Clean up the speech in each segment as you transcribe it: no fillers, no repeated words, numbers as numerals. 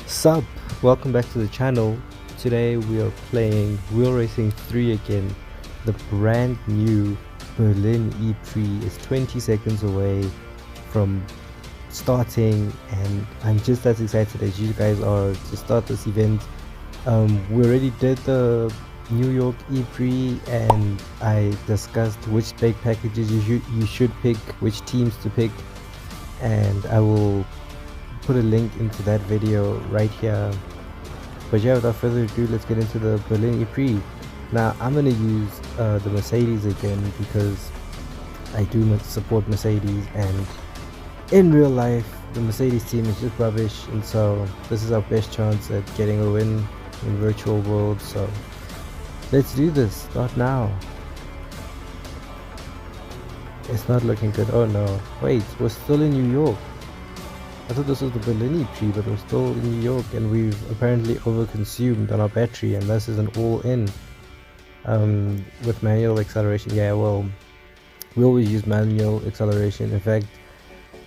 Sup, welcome back to the channel. Today we are playing Wheel Racing 3 again. The brand new Berlin E-Prix is 20 seconds away from starting, and I'm just as excited as you guys are to start this event. We already did the New York E-Prix and I discussed which bake packages you should pick, which teams to pick, and I will put a link into that video right here. But yeah, without further ado, let's get into the Berlin E-Prix. Now I'm gonna use the Mercedes again because I do support Mercedes, and in real life the Mercedes team is just rubbish, and so this is our best chance at getting a win in virtual world. So let's do this. Start now. It's not looking good. Oh no, wait, we're still in New York. I thought this was the Berlin E-Prix, but we're still in New York, and we've apparently overconsumed on our battery, and this is an all-in with manual acceleration. Yeah, well, we always use manual acceleration. In fact,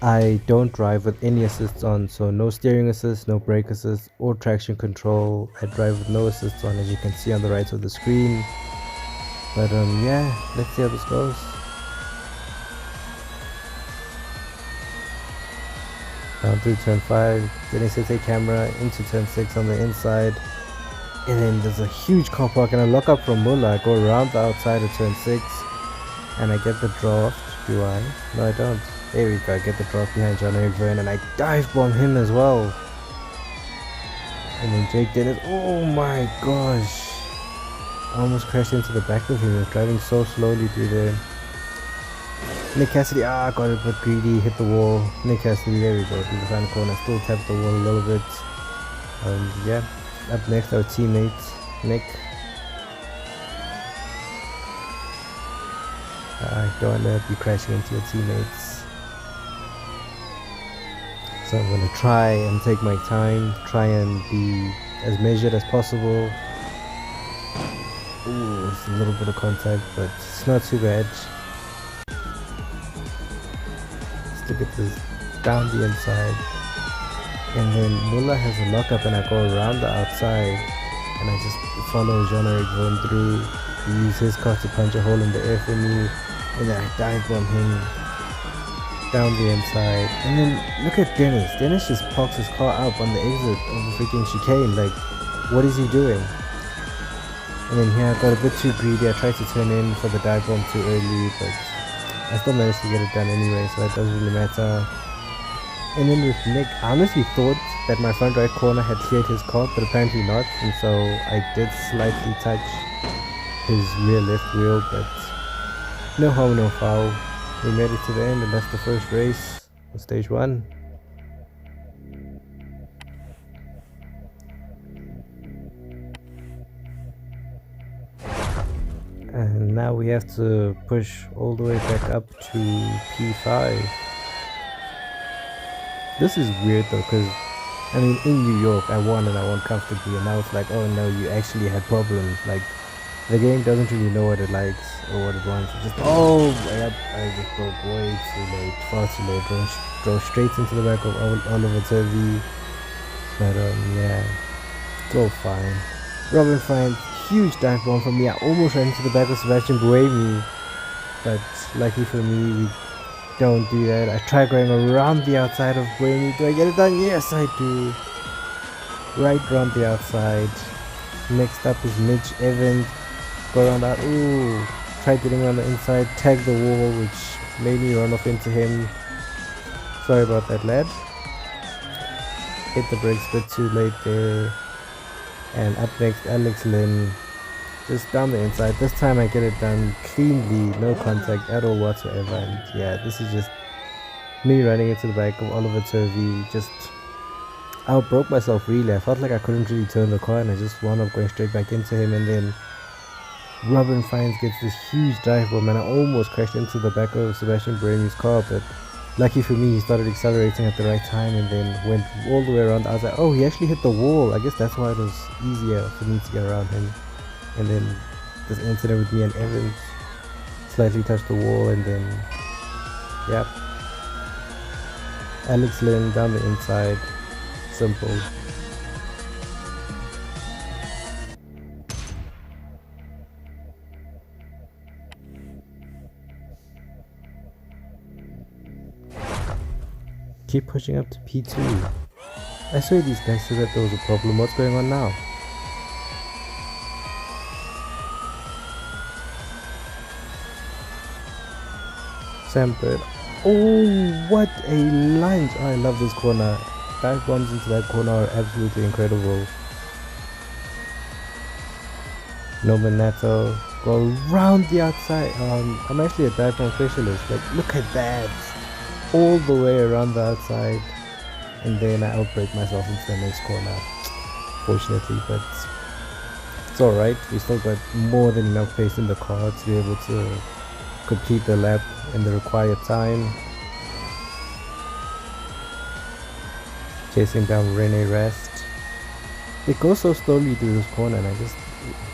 I don't drive with any assists on, so no steering assist, no brake assist, or traction control. I drive with no assists on, as you can see on the right of the screen. But yeah, let's see how this goes. Down through turn 5, getting sensei camera into turn 6 on the inside, and then there's a huge car park and a lock up from Muller. I go around the outside of turn 6 and I get the draft. Do I? No, I don't. There we go, I get the draft behind John-Eric Vergne and I dive bomb him as well. And then Jake did it. Oh my gosh, I almost crashed into the back of him. He was driving so slowly through there. Nick Cassidy, got a bit greedy, hit the wall. Nick Cassidy, there we go, through the final corner, still tapped the wall a little bit. Yeah, up next our teammate, Nick. I don't want to be crashing into your teammates. So I'm going to try and take my time, try and be as measured as possible. Ooh, it's a little bit of contact, but it's not too bad. To get this down the inside, and then Muller has a lockup and I go around the outside and I just follow Jean-Eric Vergne through. He uses his car to punch a hole in the air for me, and then I dive bomb him down the inside. And then look at Dennis just parks his car up on the exit of the freaking chicane. Like, what is he doing? And then here I got a bit too greedy. I tried to turn in for the dive bomb too early, but I still managed to get it done anyway, so it doesn't really matter. And then with Nick, I honestly thought that my front right corner had cleared his car, but apparently not, and so I did slightly touch his rear left wheel, but no harm, no foul. We made it to the end, and that's the first race on stage 1. And now we have to push all the way back up to P5. This is weird though, because I mean, in New York I won and I won comfortably, and now it's like, oh no, you actually had problems. Like, the game doesn't really know what it likes or what it wants. It just, oh yep, I just broke way too late, far too late. Drove straight into the back of Oliver Turvey. But yeah, it's all fine. Robin finds huge dive bomb from me. I almost ran into the back of Sebastian Buemi, but lucky for me, we don't do that. I try going around the outside of Buemi. Do I get it done? Yes, I do. Right around the outside. Next up is Mitch Evans. Go around that. Ooh, tried getting on the inside, tag the wall, which made me run off into him. Sorry about that, lad. Hit the brakes a bit too late there. And up next, Alex Lynn, just down the inside. This time I get it done cleanly, no contact at all whatsoever. And yeah, this is just me running into the back of Oliver Turvey. Just outbroke myself really. I felt like I couldn't really turn the car, and I just wound up going straight back into him. And then Robin Fines gets this huge dive bomb, and I almost crashed into the back of Sebastian Buemi's car, but lucky for me, he started accelerating at the right time and then went all the way around. I was like, oh, he actually hit the wall. I guess that's why it was easier for me to get around him. And then this incident with me and Evans slightly touched the wall, and then yep, Alex Lynn down the inside. Simple. keep pushing up to P2. I swear these guys said that there was a problem. What's going on now? Samper. Oh, what a lunge. Oh, I love this corner. Dive bombs into that corner are absolutely incredible. Nominato. Go around the outside. I'm actually a dive bomb specialist. Like, look at that. All the way around the outside. And then I outbreak myself into the next corner. Fortunately, but it's alright. We still got more than enough pace in the car to be able to complete the lap in the required time. Chasing down Rene Rast. They go so slowly through this corner and I just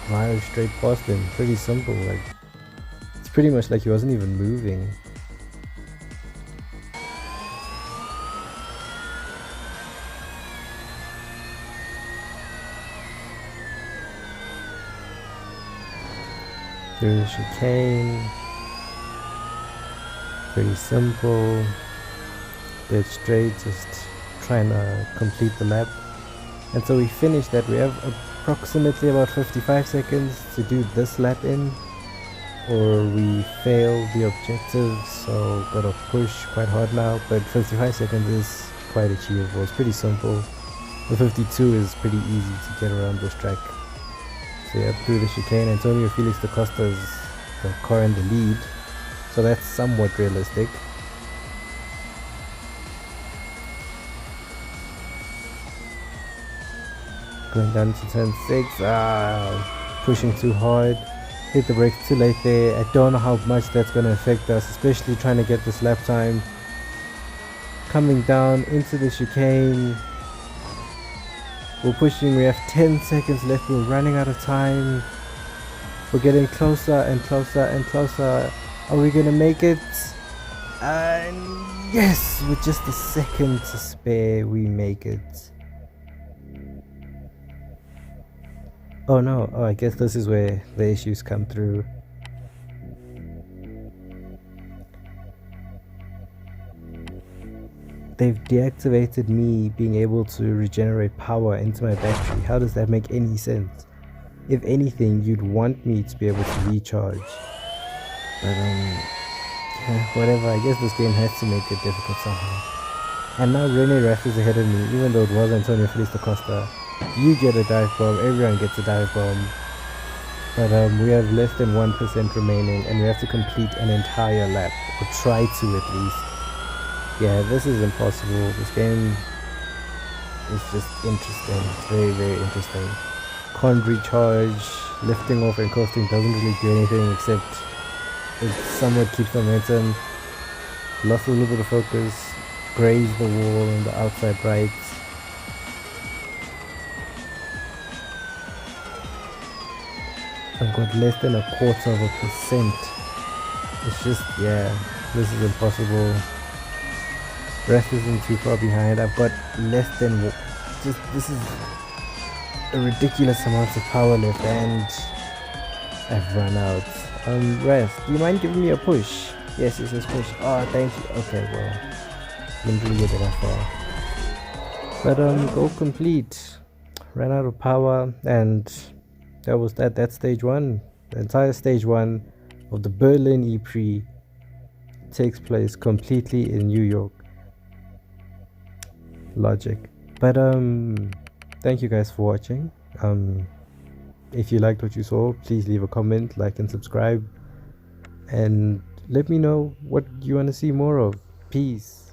drive straight past him. Pretty simple. Like, it's pretty much like he wasn't even moving. Through the chicane. Pretty simple. Dead straight, just trying to complete the lap. And so we finished that. We have approximately about 55 seconds to do this lap in, or we fail the objective, so gotta push quite hard now. But 55 seconds is quite achievable. It's pretty simple. The 52 is pretty easy to get around this track. So yeah, through the chicane. Antonio Felix da Costa's the car in the lead, so that's somewhat realistic. Going down to turn 6, pushing too hard, hit the brakes too late there. I don't know how much that's going to affect us, especially trying to get this lap time. Coming down into the chicane, we're pushing, we have 10 seconds left, we're running out of time. We're getting closer and closer and closer. Are we going to make it? And yes, with just a second to spare, we make it. Oh no, I guess this is where the issues come through. They've deactivated me being able to regenerate power into my battery. How does that make any sense? If anything, you'd want me to be able to recharge. But yeah, whatever, I guess this game has to make it difficult somehow. And now Rene Rast is ahead of me, even though it was Antonio Felix da Costa. You get a dive bomb, everyone gets a dive bomb. But we have less than 1% remaining and we have to complete an entire lap, or try to at least. Yeah, this is impossible. This game is just interesting. It's very, very interesting. Can't recharge, lifting off and coasting doesn't really do anything except it somewhat keeps momentum. Lost a little bit of focus, grazed the wall on the outside right. I've got less than 1/4%. It's just, yeah, this is impossible. Rest isn't too far behind. I've got less than, this is a ridiculous amount of power left and I've run out. Rest, do you mind giving me a push? Yes, it says push. Oh, thank you. Okay, well, didn't really get that far. But goal complete. Ran out of power and that was that. That's stage 1. The entire stage 1 of the Berlin E-Prix takes place completely in New York. Logic. But thank you guys for watching. If you liked what you saw, please leave a comment, like and subscribe, and let me know what you want to see more of. Peace.